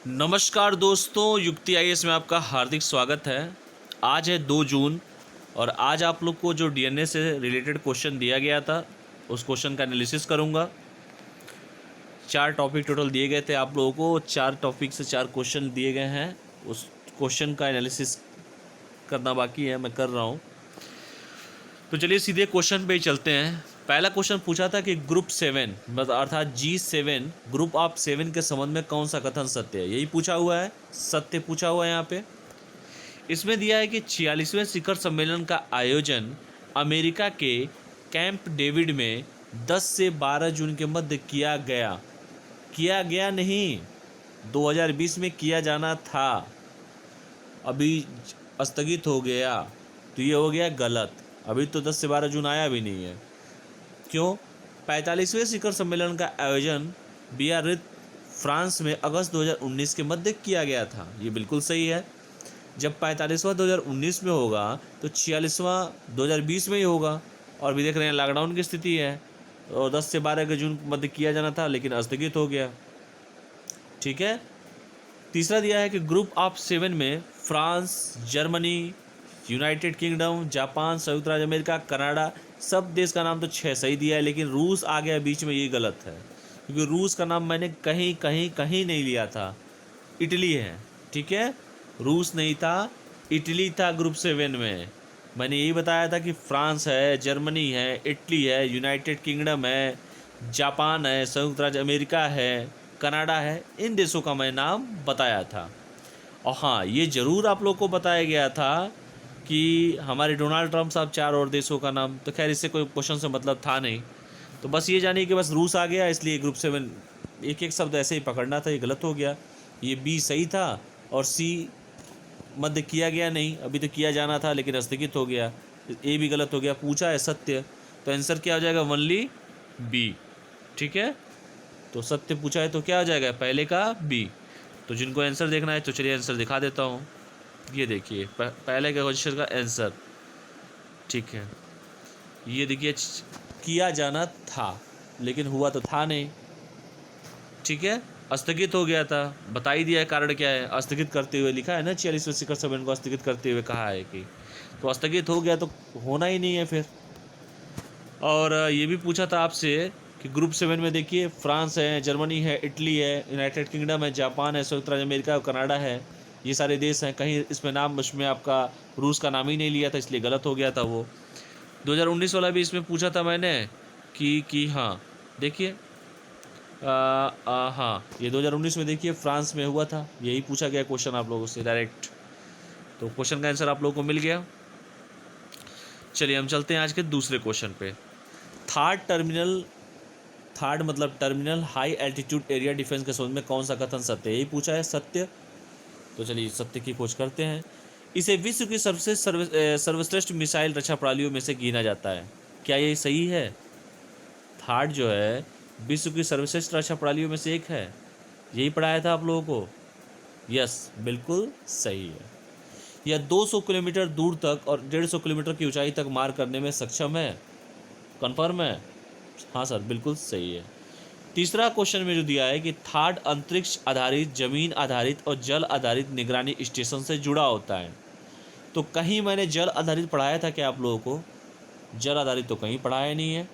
नमस्कार दोस्तों, युक्ति आईएएस में आपका हार्दिक स्वागत है। आज है 2 जून और आज आप लोग को जो डीएनए से रिलेटेड क्वेश्चन दिया गया था उस क्वेश्चन का एनालिसिस करूंगा। 4 टॉपिक टोटल दिए गए थे आप लोगों को, 4 टॉपिक से 4 क्वेश्चन दिए गए हैं। उस क्वेश्चन का एनालिसिस करना बाकी है, मैं कर रहा हूँ। तो चलिए सीधे क्वेश्चन पे ही चलते हैं। पहला क्वेश्चन पूछा था कि ग्रुप 7 अर्थात G7 ग्रुप ऑफ 7 के संबंध में कौन सा कथन सत्य है, यही पूछा हुआ है, सत्य पूछा हुआ है यहाँ पे। इसमें दिया है कि 46वें शिखर सम्मेलन का आयोजन अमेरिका के कैंप डेविड में 10 से 12 जून के मध्य किया गया नहीं, 2020 में किया जाना था, अभी स्थगित हो गया, तो ये हो गया गलत। अभी तो 10 से 12 जून आया भी नहीं है। क्यों? 45वें शिखर सम्मेलन का आयोजन बियारित्ज फ्रांस में अगस्त 2019 के मध्य किया गया था, ये बिल्कुल सही है। जब 45वां 2019 में होगा तो 46वां 2020 में ही होगा, और भी देख रहे हैं लॉकडाउन की स्थिति है, और 10 से 12 के जून मध्य किया जाना था लेकिन स्थगित हो गया। ठीक है। तीसरा दिया है कि ग्रुप ऑफ 7 में France, Germany, United kingdom, Japan, संयुक्त राज्य अमेरिका, कनाडा, सब देश का नाम तो 6 सही दिया है, लेकिन रूस आ गया बीच में, ये गलत है, क्योंकि रूस का नाम मैंने कहीं नहीं लिया था, इटली है। ठीक है, रूस नहीं था, इटली था ग्रुप 7 में। मैंने यही बताया था कि फ्रांस है, जर्मनी है, इटली है, यूनाइटेड किंगडम है, जापान है, संयुक्त राज्य अमेरिका है, कनाडा है, इन देशों का मैं नाम बताया था। और हाँ, ये ज़रूर आप लोग को बताया गया था कि हमारे डोनाल्ड ट्रंप साहब 4 और देशों का नाम, तो खैर इससे कोई क्वेश्चन से मतलब था नहीं, तो बस ये जानिए कि बस रूस आ गया, इसलिए ग्रुप 7 एक एक शब्द ऐसे ही पकड़ना था, ये गलत हो गया। ये बी सही था और सी मध्य किया गया नहीं, अभी तो किया जाना था लेकिन स्थगित हो गया, ए भी गलत हो गया। पूछा है सत्य, तो आंसर क्या हो जाएगा? Only B. ठीक है, तो सत्य पूछा है तो क्या हो जाएगा? पहले का बी। तो जिनको आंसर देखना है तो चलिए आंसर दिखा देता हूँ। ये देखिए पहले के क्वेश्चन का आंसर। ठीक है, ये देखिए किया जाना था लेकिन हुआ तो था नहीं। ठीक है, स्थगित हो गया था, बता ही दिया है कारण क्या है, स्थगित करते हुए लिखा है ना, 46वें शिखर सम्मेलन को स्थगित करते हुए कहा है कि, तो स्थगित हो गया तो होना ही नहीं है फिर। और ये भी पूछा था आपसे कि ग्रुप 7 में देखिए फ्रांस है, जर्मनी है, इटली है, यूनाइटेड किंगडम है, जापान है, संयुक्त राज्य अमेरिका और कनाडा है, ये सारे देश हैं। कहीं इसमें नाम, उसमें आपका रूस का नाम ही नहीं लिया था, इसलिए गलत हो गया था वो। 2019 वाला भी इसमें पूछा था मैंने कि हाँ देखिए, हाँ ये 2019 में देखिए फ्रांस में हुआ था, यही पूछा गया क्वेश्चन आप लोगों से डायरेक्ट, तो क्वेश्चन का आंसर आप लोगों को मिल गया। चलिए हम चलते हैं आज के दूसरे क्वेश्चन पे। थर्ड मतलब terminal high altitude area defence के संबंध में कौन सा कथन सत्य है, यही पूछा है, सत्य। तो चलिए सत्य की खोज करते हैं। इसे विश्व की सबसे सर्वश्रेष्ठ मिसाइल रक्षा प्रणालियों में से गिना जाता है, क्या ये सही है? थर्ड जो है विश्व की सर्वश्रेष्ठ रक्षा प्रणालियों में से एक है, यही पढ़ाया था आप लोगों को। यस, बिल्कुल सही है। यह 200 किलोमीटर दूर तक और 150 किलोमीटर की ऊंचाई तक मार करने में सक्षम है, कन्फर्म है? हाँ सर, बिल्कुल सही है। तीसरा क्वेश्चन में जो दिया है कि थर्ड अंतरिक्ष आधारित, जमीन आधारित और जल आधारित निगरानी स्टेशन से जुड़ा होता है, तो कहीं मैंने जल आधारित पढ़ाया था क्या आप लोगों को? जल आधारित तो कहीं पढ़ाया नहीं है।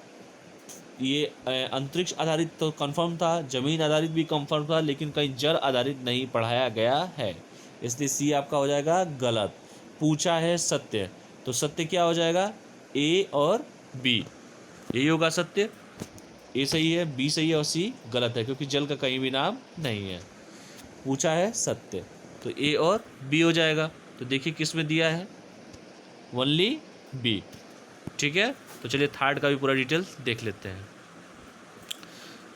ये अंतरिक्ष आधारित तो कंफर्म था, जमीन आधारित भी कंफर्म था, लेकिन कहीं जल आधारित नहीं पढ़ाया गया है, इसलिए सी आपका हो जाएगा गलत। पूछा है सत्य, तो सत्य क्या हो जाएगा? ए और बी, यही होगा सत्य। ए सही है, बी सही है और सी गलत है, क्योंकि जल का कहीं भी नाम नहीं है। पूछा है सत्य, तो ए और बी हो जाएगा। तो देखिए किस में दिया है, ओनली बी। ठीक है, तो चलिए थर्ड का भी पूरा डिटेल देख लेते हैं।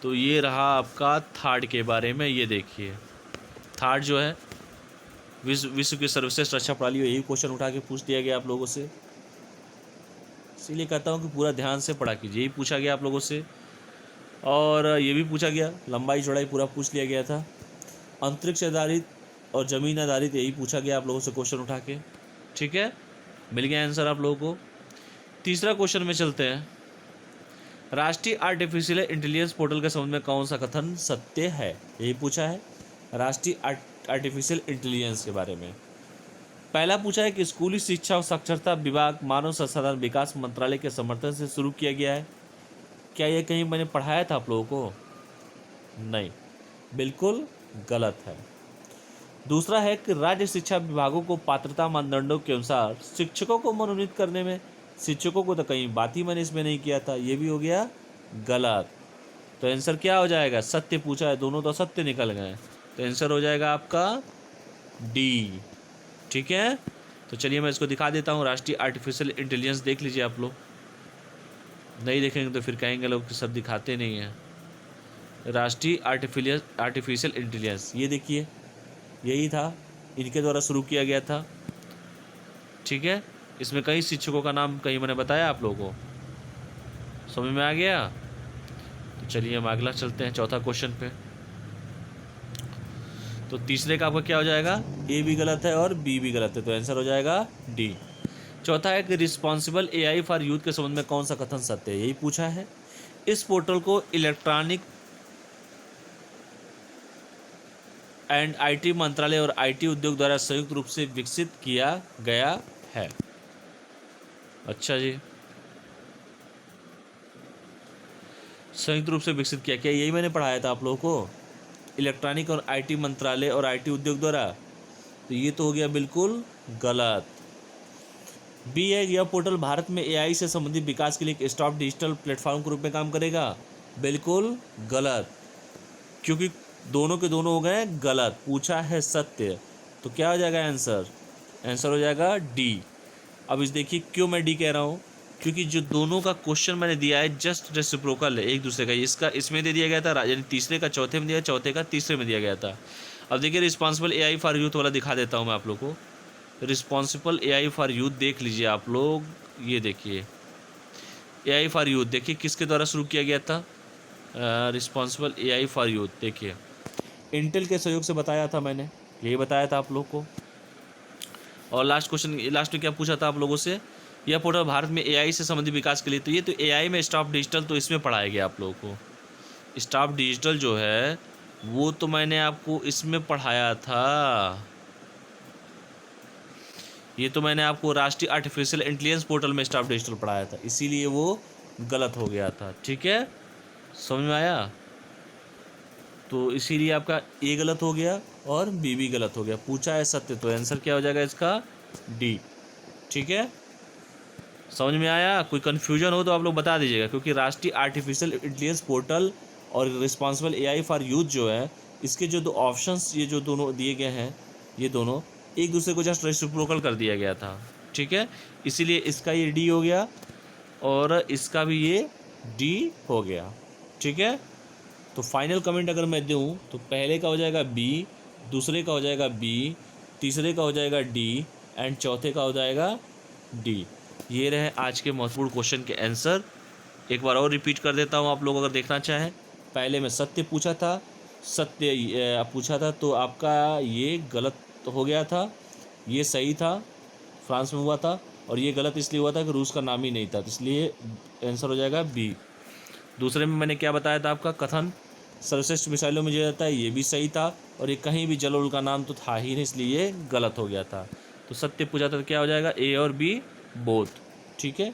तो ये रहा आपका थर्ड के बारे में। ये देखिए थर्ड जो है विश्व की सर्वश्रेष्ठ रक्षा प्रणाली, यही क्वेश्चन उठा के पूछ दिया गया आप लोगों से, इसीलिए कहता हूँ कि पूरा ध्यान से पढ़ा कीजिए, यही पूछा गया आप लोगों से। और ये भी पूछा गया, लंबाई चौड़ाई पूरा पूछ लिया गया था। अंतरिक्ष आधारित और ज़मीन आधारित, यही पूछा गया आप लोगों से क्वेश्चन उठा के। ठीक है, मिल गया आंसर आप लोगों को। तीसरा क्वेश्चन में चलते हैं। राष्ट्रीय आर्टिफिशियल इंटेलिजेंस पोर्टल के संबंध में कौन सा कथन सत्य है, यही पूछा है। राष्ट्रीय आर्टिफिशियल इंटेलिजेंस के बारे में। पहला पूछा है कि स्कूली शिक्षा और साक्षरता विभाग मानव संसाधन विकास मंत्रालय के समर्थन से शुरू किया गया है। क्या यह कहीं मैंने पढ़ाया था आप लोगों को? नहीं, बिल्कुल गलत है। दूसरा है कि राज्य शिक्षा विभागों को पात्रता मानदंडों के अनुसार शिक्षकों को मनोनीत करने में, शिक्षकों को तो कहीं बात ही मैंने इसमें नहीं किया था, ये भी हो गया गलत। तो आंसर क्या हो जाएगा? सत्य पूछा है, दोनों तो सत्य निकल गए, तो आंसर हो जाएगा आपका डी। ठीक है, तो चलिए मैं इसको दिखा देता हूँ। राष्ट्रीय आर्टिफिशियल इंटेलिजेंस देख लीजिए आप लोग, नहीं देखेंगे तो फिर कहेंगे लोग कि सब दिखाते नहीं हैं। राष्ट्रीय आर्टिफिशियल इंटेलिजेंस, ये देखिए, यही था, इनके द्वारा शुरू किया गया था। ठीक है, इसमें कई शिक्षकों का नाम कहीं मैंने बताया आप लोगों को, समझ में आ गया? तो चलिए हम अगला चलते हैं, चौथा क्वेश्चन पे। तो तीसरे का आपका क्या हो जाएगा? ए भी गलत है और बी भी गलत है, तो आंसर हो जाएगा डी। चौथा है कि रिस्पॉन्सिबल एआई फॉर यूथ के संबंध में कौन सा कथन सत्य है? यही पूछा है। इस पोर्टल को इलेक्ट्रॉनिक एंड आईटी मंत्रालय और आईटी उद्योग द्वारा संयुक्त रूप से विकसित किया गया है। अच्छा जी, संयुक्त रूप से विकसित किया, क्या यही मैंने पढ़ाया था आप लोगों को? इलेक्ट्रॉनिक और आईटी मंत्रालय और आईटी उद्योग द्वारा, तो ये तो हो गया बिल्कुल गलत। बी है, यह पोर्टल भारत में एआई से संबंधित विकास के लिए एक स्टॉप डिजिटल प्लेटफॉर्म के रूप में काम करेगा। बिल्कुल गलत, क्योंकि दोनों के दोनों हो गए गलत। पूछा है सत्य, तो क्या हो जाएगा आंसर? आंसर हो जाएगा डी। अब इस देखिए क्यों मैं डी कह रहा हूँ, क्योंकि जो दोनों का क्वेश्चन मैंने दिया है जस्ट रेसिप्रोकल है एक दूसरे का। इसका इसमें दे दिया गया था, यानी तीसरे का चौथे में दिया, चौथे का तीसरे में दिया गया था। अब देखिए रिस्पॉन्सिबल एआई फॉर यूथ वाला दिखा देता हूँ मैं आप लोग को। रिस्पॉन्सिबल एआई फॉर यूथ देख लीजिए आप लोग, ये देखिए एआई फॉर यूथ, देखिए किसके द्वारा शुरू किया गया था? रिस्पॉन्सिबल एआई फॉर यूथ, देखिए इंटेल के सहयोग से बताया था मैंने, यही बताया था आप लोग को। और लास्ट क्वेश्चन, लास्ट में क्या पूछा था आप लोगों से? यह पोर्टल भारत में एआई से संबंधित विकास के लिए, तो ये तो एआई में स्टाफ डिजिटल, तो इसमें पढ़ाया गया आप लोगों को। स्टाफ डिजिटल जो है वो तो मैंने आपको इसमें पढ़ाया था, ये तो मैंने आपको राष्ट्रीय आर्टिफिशियल इंटेलिजेंस पोर्टल में स्टाफ डिजिटल पढ़ाया था, इसीलिए वो गलत हो गया था। ठीक है, समझ में आया? तो इसीलिए आपका ए गलत हो गया और बी भी गलत हो गया। पूछा है सत्य, तो आंसर क्या हो जाएगा इसका? डी। ठीक है, समझ में आया? कोई कन्फ्यूजन हो तो आप लोग बता दीजिएगा, क्योंकि राष्ट्रीय आर्टिफिशियल इंटेलिजेंस पोर्टल और रिस्पॉन्सिबल एआई फॉर यूथ जो है, इसके जो दो ऑप्शंस ये जो दोनों दिए गए हैं, ये दोनों एक दूसरे को जस्ट रेसिप्रोकल कर दिया गया था। ठीक है, इसीलिए इसका ये डी हो गया और इसका भी ये डी हो गया। ठीक है, तो फाइनल कमेंट अगर मैं दूं तो पहले का हो जाएगा बी, दूसरे का हो जाएगा बी, तीसरे का हो जाएगा डी एंड चौथे का हो जाएगा डी। ये रहे आज के महत्वपूर्ण क्वेश्चन के आंसर। एक बार और रिपीट कर देता हूँ, आप लोग अगर देखना चाहें। पहले मैं सत्य पूछा था, सत्य पूछा था, तो आपका ये गलत हो गया था, ये सही था, फ्रांस में हुआ था, और ये गलत इसलिए हुआ था कि रूस का नाम ही नहीं था, तो इसलिए आंसर हो जाएगा बी। दूसरे में मैंने क्या बताया था आपका कथन? सर्वश्रेष्ठ मिसाइलों में जो जाता है, ये भी सही था, और ये कहीं भी जलोल का नाम तो था ही नहीं, इसलिए ये गलत हो गया था। तो सत्य पूछा था तो क्या हो जाएगा? ए और बी बोथ। ठीक है,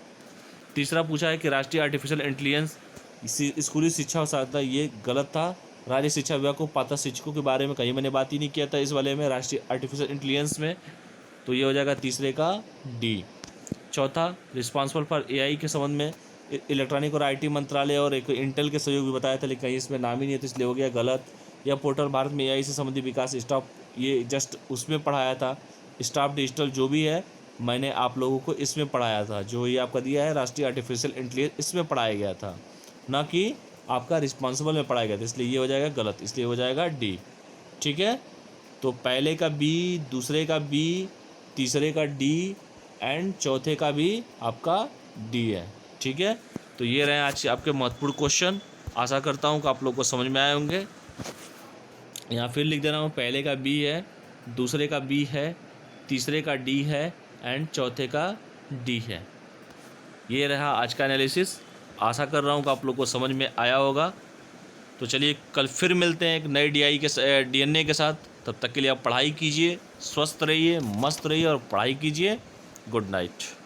तीसरा पूछा है कि राष्ट्रीय आर्टिफिशियल इंटेलिजेंस स्कूली शिक्षा और सहायता, ये गलत था। राज्य शिक्षा विभाग को पात्र शिक्षकों के बारे में कहीं मैंने बात ही नहीं किया था इस वाले में, राष्ट्रीय आर्टिफिशियल इंटेलिजेंस में, तो ये हो जाएगा तीसरे का डी। चौथा, रिस्पॉन्सिबल फॉर एआई के संबंध में इलेक्ट्रॉनिक और आईटी मंत्रालय और एक इंटेल के सहयोग भी बताया था, लेकिन कहीं इसमें नाम ही नहीं है, तो इसलिए हो गया गलत। यह पोर्टल भारत में एआई से संबंधित विकास स्टाफ, ये जस्ट उसमें पढ़ाया था। स्टाफ डिजिटल जो भी है मैंने आप लोगों को इसमें पढ़ाया था, जो ये आपका दिया है राष्ट्रीय आर्टिफिशियल इंटेलिजेंस, इसमें पढ़ाया गया था, ना कि आपका रिस्पॉन्सिबल में पढ़ाया गया था, इसलिए ये हो जाएगा गलत, इसलिए हो जाएगा डी। ठीक है, तो पहले का बी, दूसरे का बी, तीसरे का डी एंड चौथे का भी आपका डी है। ठीक है, तो ये रहे आज आपके महत्वपूर्ण क्वेश्चन। आशा करता हूँ कि आप लोग को समझ में आए होंगे। यहाँ फिर लिख दे रहा हूँ, पहले का बी है, दूसरे का बी है, तीसरे का डी है एंड चौथे का डी है। ये रहा आज का एनालिसिस। आशा कर रहा हूँ कि आप लोग को समझ में आया होगा। तो चलिए कल फिर मिलते हैं एक नए DNA के साथ। तब तक के लिए आप पढ़ाई कीजिए, स्वस्थ रहिए, मस्त रहिए और पढ़ाई कीजिए। Good night.